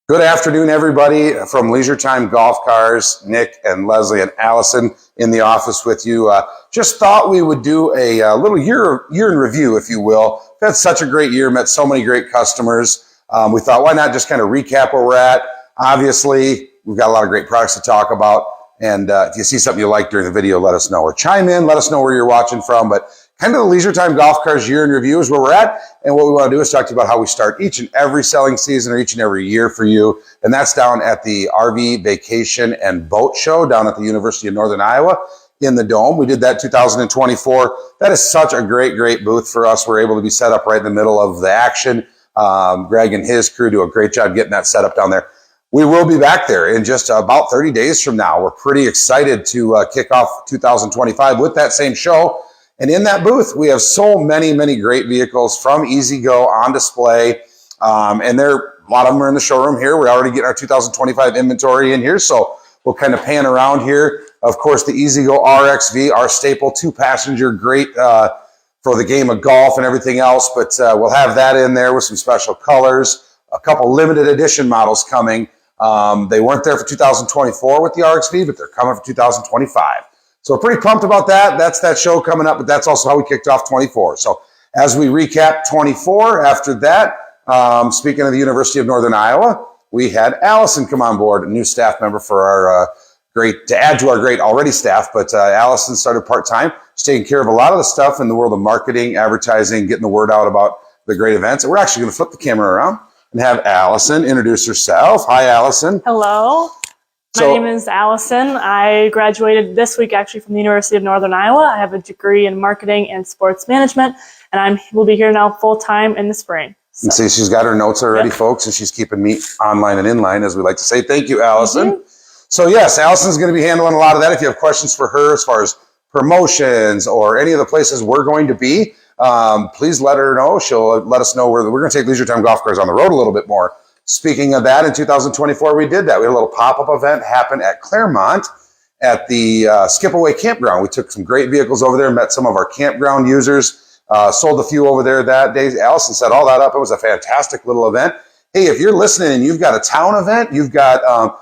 Good afternoon, everybody, from LeisureTime Golf Cars. Nick and Leslie and Allison in the office with you. Just thought we would do a little year in review, if you will. We've had such a great year, met so many great customers. We thought, why not just kind of recap where we're at? Obviously, we've got a lot of great products to talk about. And if you see something you like during the video, let us know. Or chime in, let us know where you're watching from. But kind of the LeisureTime Golf Cars year in review is where we're at. And what we want to do is talk to you about how we start each and every selling season or each and every year for you. And that's down at the RV Vacation and Boat Show down at the University of Northern Iowa in the Dome. We did that 2024. That is such a great booth for us. We're able to be set up right in the middle of the action. Greg and his crew do a great job getting that set up down there. We will be back there in just about 30 days from now. We're pretty excited to kick off 2025 with that same show. And in that booth, we have so many great vehicles from E-Z-Go on display. And a lot of them are in the showroom here. We're already getting our 2025 inventory in here. So we'll kind of pan around here. Of course, the E-Z-Go RXV, our staple 2-passenger, great for the game of golf and everything else. But we'll have that in there with some special colors. A couple limited edition models coming. They weren't there for 2024 with the RXV, but they're coming for 2025. So we're pretty pumped about that. That's that show coming up, but that's also how we kicked off 24. So as we recap 24, after that, speaking of the University of Northern Iowa, we had Allison come on board, a new staff member for our to add to our great already staff, but Allison started part-time. She's taking care of a lot of the stuff in the world of marketing, advertising, getting the word out about the great events. And we're actually going to flip the camera around and have Allison introduce herself. Hi, Allison. Hello. My name is Allison. I graduated this week actually from the University of Northern Iowa. I have a degree in marketing and sports management, and I will be here now full-time in the spring. So. And see, she's got her notes already, folks, and she's keeping me online and in line, as we like to say. Thank you, Allison. Mm-hmm. So, yes, Allison's going to be handling a lot of that. If you have questions for her as far as promotions or any of the places we're going to be, please let her know. She'll let us know where we're going to take LeisureTime Golf Cars on the road a little bit more. Speaking of that, in 2024, we did that. We had a little pop-up event happen at Claremont at the Skip-Away Campground. We took some great vehicles over there, met some of our campground users, sold a few over there that day. Allison set all that up. It was a fantastic little event. Hey, if you're listening and you've got a town event, you've got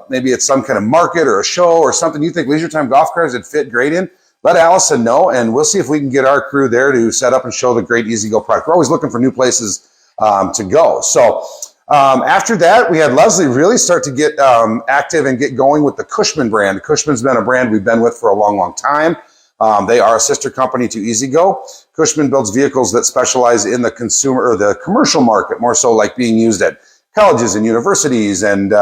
maybe it's some kind of market or a show or something you think LeisureTime Golf Cars would fit great in, let Allison know, and we'll see if we can get our crew there to set up and show the great E-Z-Go product. We're always looking for new places to go. So after that, we had Leslie really start to get active and get going with the Cushman brand. Cushman's been a brand we've been with for a long time. They are a sister company to E-Z-Go. Cushman builds vehicles that specialize in the consumer or the commercial market, more so like being used at colleges and universities and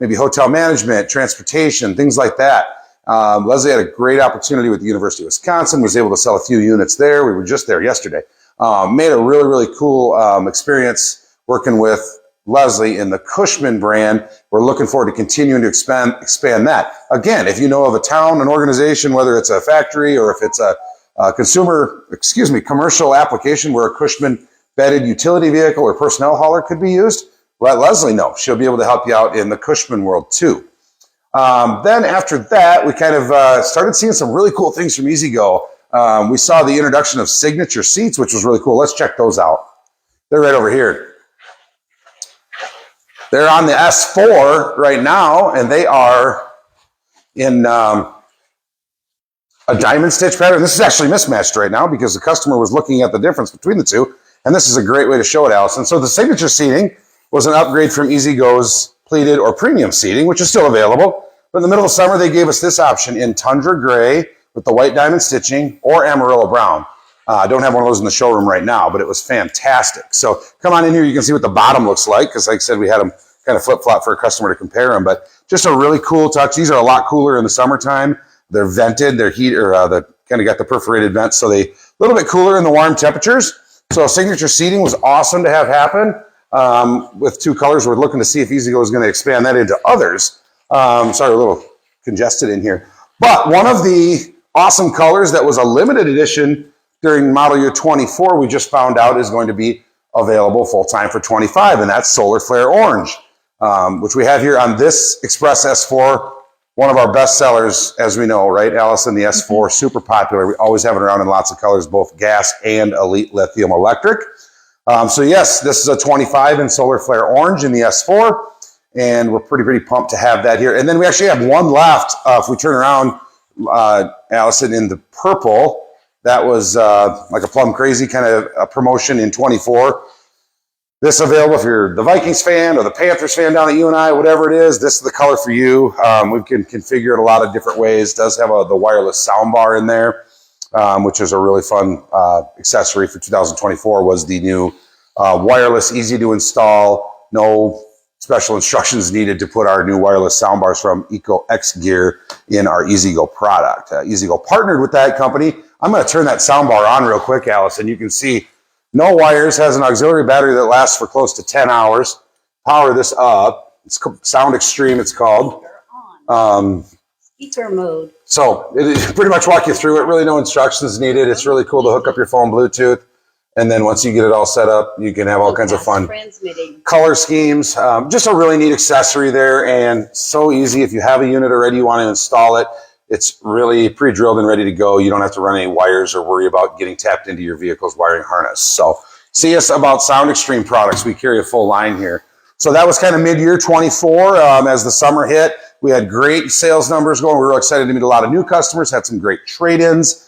maybe hotel management, transportation, things like that. Leslie had a great opportunity with the University of Wisconsin, was able to sell a few units there. We were just there yesterday. Made a really cool experience working with Leslie in the Cushman brand. We're looking forward to continuing to expand that. Again, if you know of a town, an organization, whether it's a factory or if it's a commercial application where a Cushman bedded utility vehicle or personnel hauler could be used, let Leslie know. She'll be able to help you out in the Cushman world too. Then after that, we kind of started seeing some really cool things from E-Z-Go. We saw the introduction of signature seats, which was really cool. Let's check those out. They're right over here. They're on the S4 right now, and they are in a diamond stitch pattern. This is actually mismatched right now because the customer was looking at the difference between the two, and this is a great way to show it, Allison. So the signature seating was an upgrade from E-Z-Go's pleated or premium seating, which is still available. But in the middle of summer, they gave us this option in Tundra Gray with the white diamond stitching or Amarillo Brown. I don't have one of those in the showroom right now, but it was fantastic. So come on in here. You can see what the bottom looks like because, like I said, we had them kind of flip-flop for a customer to compare them. But just a really cool touch. These are a lot cooler in the summertime. They're vented. They're they kind of got the perforated vents, so they a little bit cooler in the warm temperatures. So signature seating was awesome to have happen with two colors. We're looking to see if E-Z-Go is going to expand that into others. Sorry, a little congested in here. But one of the awesome colors that was a limited edition during model year 24, we just found out is going to be available full-time for 25, and that's Solar Flare Orange, which we have here on this Express S4, one of our best sellers, as we know, right, Allison? The S4, super popular. We always have it around in lots of colors, both gas and elite lithium electric. So yes, this is a 25 in Solar Flare Orange in the S4. and we're pretty pumped to have that here. And then we actually have one left. If we turn around, Allison, in the purple, that was like a plum crazy kind of a promotion in 24. This is available if you're the Vikings fan or the Panthers fan down at UNI, whatever it is. This is the color for you. We can configure it a lot of different ways. It does have the wireless sound bar in there, which is a really fun accessory for 2024. Was the new wireless, easy to install, no special instructions needed to put our new wireless sound bars from Eco X Gear in our EasyGo product. EasyGo partnered with that company. I'm going to turn that sound bar on real quick, Allison. You can see no wires, has an auxiliary battery that lasts for close to 10 hours. Power this up. It's Sound Extreme, it's called. Speaker mode. So it pretty much walk you through it. Really no instructions needed. It's really cool to hook up your phone Bluetooth. And then once you get it all set up, you can have all kinds of fun color schemes. Just a really neat accessory there, and so easy. If you have a unit already, you want to install it. It's really pre-drilled and ready to go. You don't have to run any wires or worry about getting tapped into your vehicle's wiring harness. So see us about Sound Extreme products. We carry a full line here. So that was kind of mid-year 24. As the summer hit, we had great sales numbers going. We were excited to meet a lot of new customers, had some great trade-ins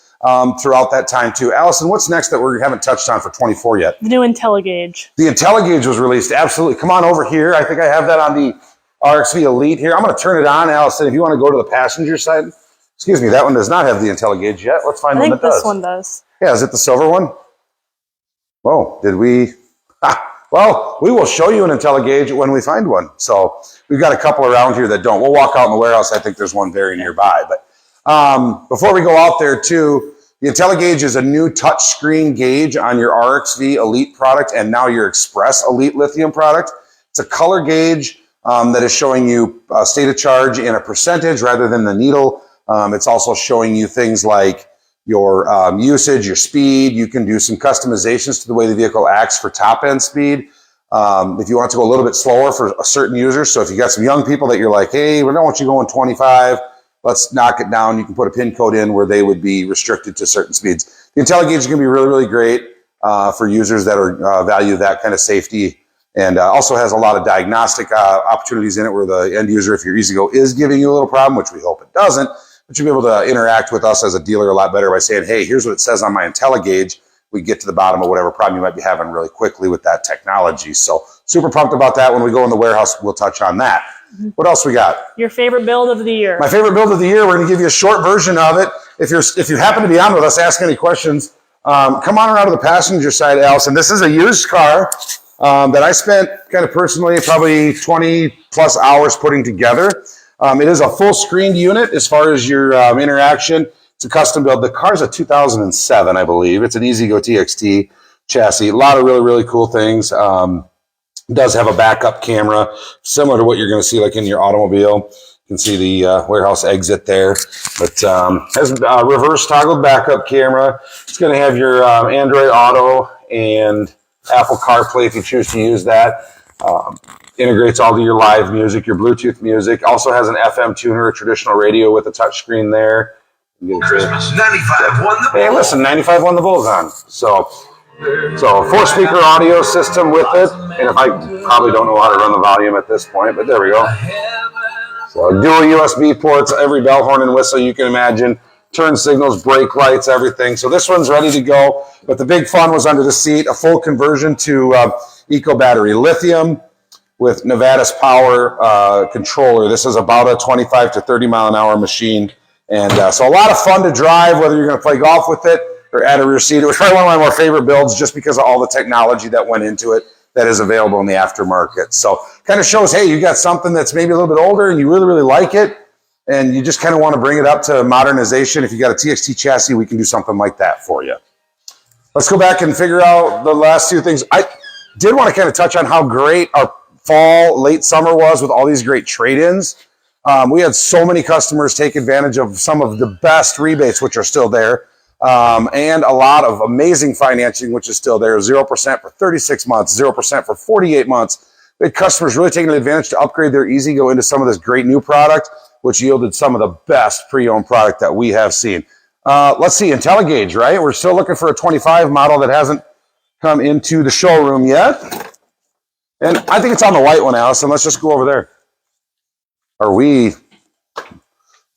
throughout that time too. Allison, what's next that we haven't touched on for 24 yet? The new IntelliGauge. The IntelliGauge was released. Absolutely. Come on over here. I think I have that on the RXV Elite here. I'm going to turn it on, Allison. If you want to go to the passenger side. Excuse me, that one does not have the IntelliGauge yet. Let's find one that does. I think this one does. Yeah, is it the silver one? Whoa, did we? Well, we will show you an IntelliGauge when we find one. So we've got a couple around here that don't. We'll walk out in the warehouse. I think there's one very nearby. But before we go out there too, the IntelliGauge is a new touchscreen gauge on your RXV Elite product and now your Express Elite lithium product. It's a color gauge that is showing you state of charge in a percentage rather than the needle. It's also showing you things like your usage, your speed. You can do some customizations to the way the vehicle acts for top end speed. If you want to go a little bit slower for a certain user. So if you got some young people that you're like, hey, we don't want you going 25, let's knock it down. You can put a pin code in where they would be restricted to certain speeds. The IntelliGauge is going to be really great for users that are value that kind of safety. And also has a lot of diagnostic opportunities in it where the end user, if your EasyGo is giving you a little problem, which we hope it doesn't, but you'll be able to interact with us as a dealer a lot better by saying, hey, here's what it says on my IntelliGauge. We get to the bottom of whatever problem you might be having really quickly with that technology. So super pumped about that. When we go in the warehouse, we'll touch on that. What else we got? Your favorite build of the year. My favorite build of the year. We're going to give you a short version of it. If you happen to be on with us, ask any questions. Come on around to the passenger side, Allison. This is a used car that I spent kind of personally probably 20 plus hours putting together. It is a full screened unit as far as your interaction. It's a custom build. The car's a 2007, I believe. It's an EasyGo TXT chassis. A lot of really cool things. It does have a backup camera, similar to what you're going to see like in your automobile. You can see the warehouse exit there. But has a reverse toggled backup camera. It's going to have your Android Auto and Apple CarPlay if you choose to use that. Integrates all of your live music, your Bluetooth music. Also has an FM tuner, a traditional radio with a touchscreen there. Christmas 95 won the Hey, listen, 95 won the Bulls on. So 4-speaker audio system with it. And if I probably don't know how to run the volume at this point, but there we go. So dual USB ports, every bell, horn, and whistle you can imagine. Turn signals, brake lights, everything. So this one's ready to go. But the big fun was under the seat, a full conversion to Eco Battery Lithium with Nevada's power controller. This is about a 25 to 30 mile an hour machine. And so a lot of fun to drive, whether you're going to play golf with it or add a rear seat. It was probably one of my more favorite builds just because of all the technology that went into it that is available in the aftermarket. So kind of shows, hey, you got something that's maybe a little bit older and you really like it. And you just kind of want to bring it up to modernization. If you got a TXT chassis, we can do something like that for you. Let's go back and figure out the last two things. I did want to kind of touch on how great our fall, late summer was with all these great trade-ins. We had so many customers take advantage of some of the best rebates, which are still there, and a lot of amazing financing, which is still there. 0% for 36 months, 0% for 48 months. We had customers really taking advantage to upgrade their EasyGo into some of this great new product, which yielded some of the best pre-owned product that we have seen. Let's see, IntelliGauge, right? We're still looking for a 25 model that hasn't come into the showroom yet. And I think it's on the white one, Allison. Let's just go over there. Are we?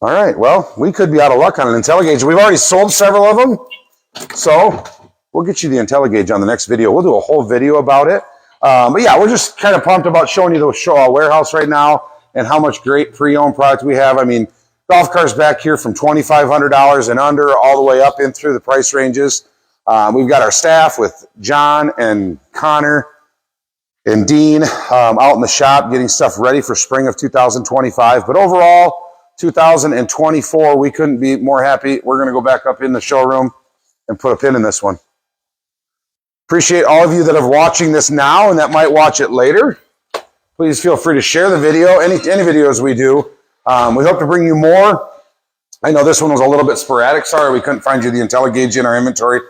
All right, well, we could be out of luck on an IntelliGauge. We've already sold several of them, so we'll get you the IntelliGauge on the next video. We'll do a whole video about it. But yeah, we're just kind of pumped about showing you the warehouse right now and how much great pre-owned product we have. I mean, golf cars back here from $2,500 and under all the way up in through the price ranges. We've got our staff with John and Connor and Dean out in the shop getting stuff ready for spring of 2025. But overall, 2024, we couldn't be more happy. We're going to go back up in the showroom and put a pin in this one. Appreciate all of you that are watching this now and that might watch it later. Please feel free to share the video, any videos we do. We hope to bring you more. I know this one was a little bit sporadic. Sorry we couldn't find you the IntelliGauge in our inventory.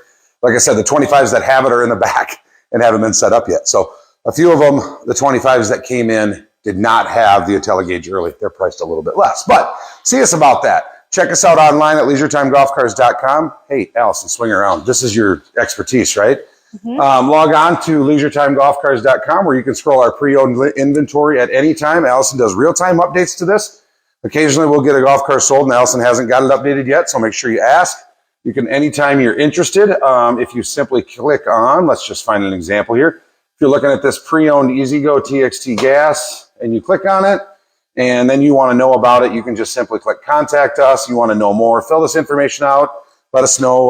Like I said, the 25s that have it are in the back and haven't been set up yet. So a few of them, the 25s that came in, did not have the IntelliGauge early. They're priced a little bit less, but see us about that. Check us out online at LeisureTimeGolfCars.com. Hey, Allison, swing around. This is your expertise, right? Log on to LeisureTimeGolfCars.com where you can scroll our pre-owned inventory at any time. Allison does real-time updates to this. Occasionally we'll get a golf car sold and Allison hasn't got it updated yet, so make sure you ask. You can, anytime you're interested, if you simply click on, let's just find an example here. If you're looking at this pre-owned EasyGo TXT gas and you click on it and then you want to know about it, you can just simply click contact us. You want to know more, fill this information out, let us know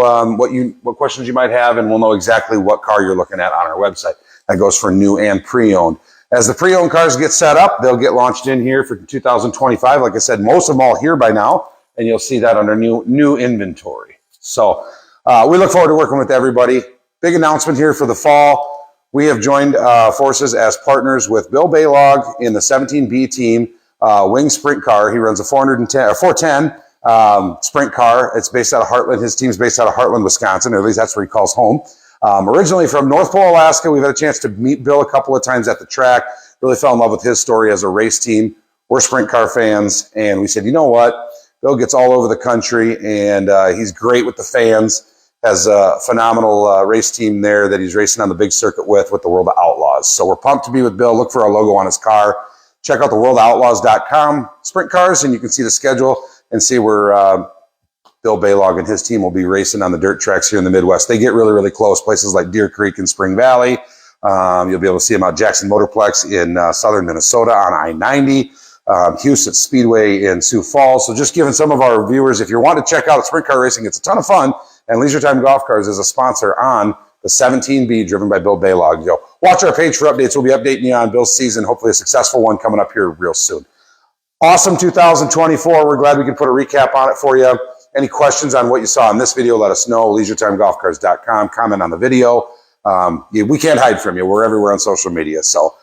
what questions you might have, and we'll know exactly what car you're looking at on our website. That goes for new and pre-owned. As the pre-owned cars get set up, they'll get launched in here for 2025. Like I said, most of them all here by now, and you'll see that under new inventory. So we look forward to working with everybody. Big announcement here for the fall. We have joined forces as partners with Bill Baylog in the 17B team, Wing Sprint Car. He runs a 410 sprint car. It's based out of Heartland. His team's based out of Heartland, Wisconsin, or at least that's where he calls home. Originally from North Pole, Alaska. We've had a chance to meet Bill a couple of times at the track. Really fell in love with his story as a race team. We're sprint car fans, and we said, you know what? Bill gets all over the country, and he's great with the fans. Has a phenomenal race team there that he's racing on the big circuit with the World of Outlaws. So we're pumped to be with Bill. Look for our logo on his car. Check out the worldoutlaws.com sprint cars, and you can see the schedule and see where Bill Baylog and his team will be racing on the dirt tracks here in the Midwest. They get really, really close, places like Deer Creek and Spring Valley. You'll be able to see them out Jackson Motorplex in southern Minnesota on I-90. Houston Speedway in Sioux Falls. So just giving some of our viewers, if you want to check out sprint car racing, it's a ton of fun. And LeisureTime Golf Cars is a sponsor on the 17B driven by Bill Baylog. Watch our page for updates. We'll be updating you on Bill's season, hopefully a successful one coming up here real soon. Awesome 2024. We're glad we could put a recap on it for you. Any questions on what you saw in this video, let us know. LeisureTimeGolfCars.com. Comment on the video. We can't hide from you. We're everywhere on social media. So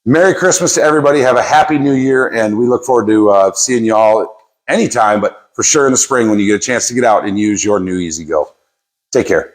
Merry Christmas to everybody. Have a happy new year. And we look forward to seeing you all anytime, but for sure in the spring when you get a chance to get out and use your new EasyGo. Take care.